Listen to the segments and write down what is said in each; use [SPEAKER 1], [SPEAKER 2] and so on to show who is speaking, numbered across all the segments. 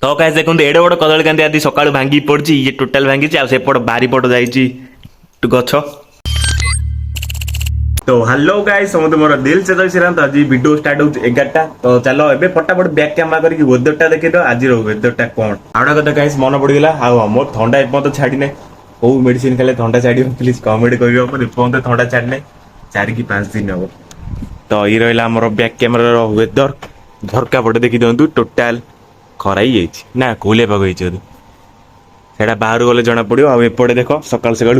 [SPEAKER 1] तो कहे देखते एडे बड़ कदली कांदी आदि सका भांगी पड़ी ये टोटाल भांगी सेपट बारीपट जाइए गछ। तो हेलो गाइस समझ मोर दिल से श्रीराम। तो आज वीडियो स्टार्ट हो 11टा। तो चलो एबे फटाफट बैक कैमरा करके वेदरटा देखे तो आज वेदरटा कौन आउटा कथा गाइस मन पड़गला। आ मोर थंडा एपर्यंत छाड़ी ना कौ मेडिसिन खाले थंडा छाड़ प्लीज कमेंट कर एपर्यंत थंडा छाड़ी ना 4 कि 5 दिन हम। तो ये रहा आम बैक कैमेरा वेदर झरका पटे देखी दिखाँ टोटाल खरा ही ना कोलिया पाग होता बाहर गले जना पड़ो। आपटे देख सका सका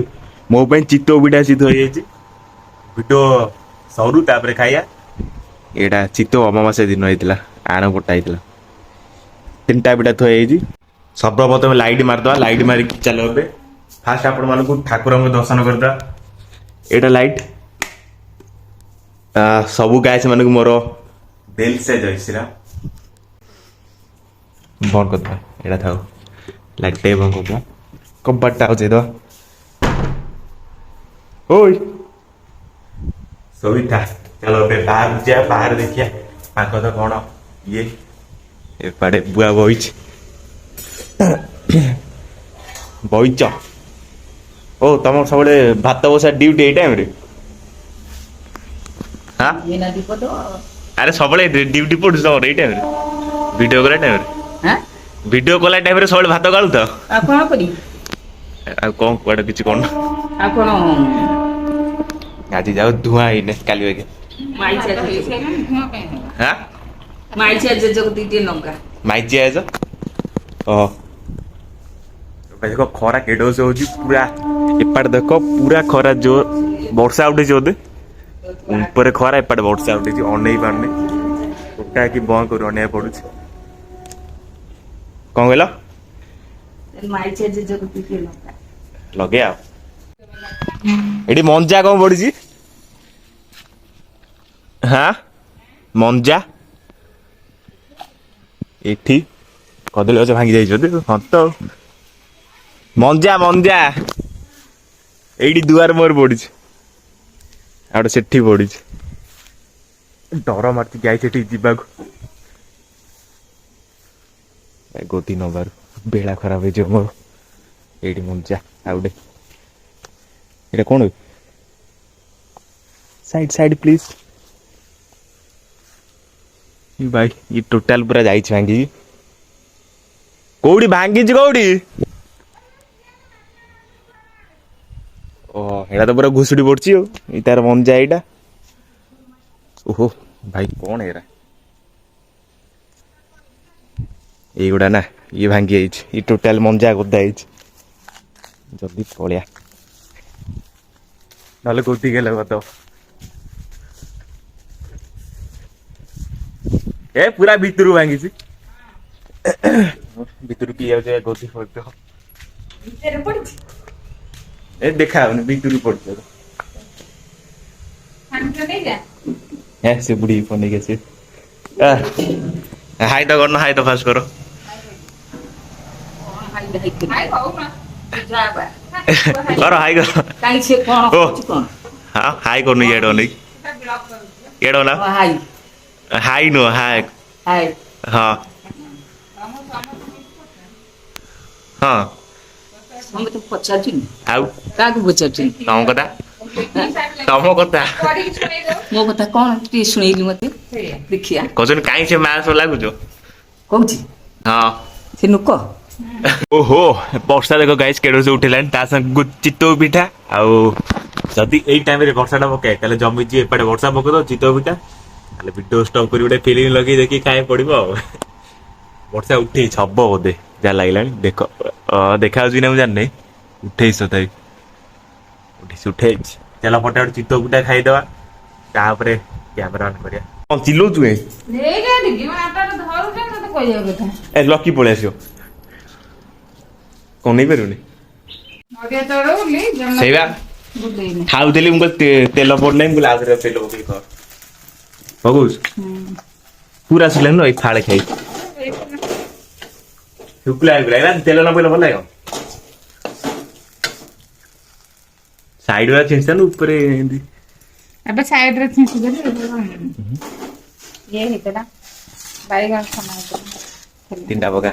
[SPEAKER 1] मो चित्त बिटा सी थी वीडियो सरू तापर खाइया एटा चित्त अमावास्या दिन होता आण पटा होता 3टा बिटा थी। सर्वप्रथम लाइट मारदा लाइट मारिक चलो ए फास्ट आपण मानक ठाकुर दर्शन करदा एटा लाइट सबू गाय से मोर दिल से जय श्रीराम बंद करदा एटा था लाइट बंद करदा कम्पार्टा हो जाए ओय सभी था। चलो बाहर जा बाहर देखिया पाख तो कौन ये एपटे बुआ बईच बईच ओ तुम सब भात बसा ड्यूटी ये टाइम हाँ अरे सब ड्यूटी पड़ू तुम ये टाइम वीडियो कला टाइम वीडियो कला टाइम सब भात गालु तो कौन कौन किसी कौन आज जाओ धुआं ही काली बागे हाँ माइची आएज ओ देखो खरा केडो से होची पूरा एपट देखो पूरा खरा जो वर्षा उठे बोधे ऊपर खरा एपट वर्षा उठे अनै पारने गोटा कि बंद कर अनै पड़ू कौन कहल लगे एटी मंजा कौन पड़ी हाँ मंजा एठी कदली गछ भांगी जाइए हाँ तो मंजा मंजा एटी दुआर मोर पड़ी आउट से पड़ी डर मार्च गाई से जावाक गोदी नबार बेला खराब हो मोर एटी मंजा आउटे ये कौन साइड साइड प्लीज भाई ये टोटाल पूरा जाई भांगी कौड़ी भांगी कौड़ी ओह एटा तो पूरा घुसुड़ी पड़ी तार मंजा एटा ओहो भाई कौन है ये गुड़ा ना ये भांगी ये टोटाल मंजा गदा जल्दी पलिया ना गोदी गले बत ए पूरा भितर भांगी भितर की जाए गोदी ए देखा भितर पड़ से बुढ़ी फोन के हाई तो करना हाई तो फास्ट करो करो हाई करो हाँ हाई करनु येडो नहीं येडो ना हाई नो हाई हाँ हाँ
[SPEAKER 2] हम तो पचाची
[SPEAKER 1] आउ
[SPEAKER 2] काक पचाची
[SPEAKER 1] तम कथा तम कथा
[SPEAKER 2] मो कथा कोन टी सुनैली मते देखिया
[SPEAKER 1] कजन काई से मास लागुजो
[SPEAKER 2] कहूची
[SPEAKER 1] हाँ
[SPEAKER 2] से नुको
[SPEAKER 1] ओहो वर्षा देख गाइस केडो से उठेलान ता संग चित्तो पिठा आउ जदि एई टाइम रे वर्षाटा पके ताले जमी जी एपटे वर्षा पके तो चित्तो पिठा ताले वीडियो स्टॉप करी उडे फिल्म लगी देखि खाए पड़िबो वर्षा उठे छब बोधे जा लागलानी देख देखा ना मुझे जान उठे सताई उठे चलो फटाफट चित्त पिठा खाईदवा तापरे कैमरा ऑन करिया कौन चिल्लो तुए ए लकी पळे आसियो कौन नहीं पारुनी सेवा खाऊ देली उनको तेल पड़ना ही आगे तेल पकई कर बगुस पूरा सिले न एक फाड़े खाई शुक्ला तेल ना पहले भल लगे साइड वाला छिंचता ना ऊपर
[SPEAKER 3] अब साइड रे छिंच दे ये हेतला बाईगन समा
[SPEAKER 1] 3टा पका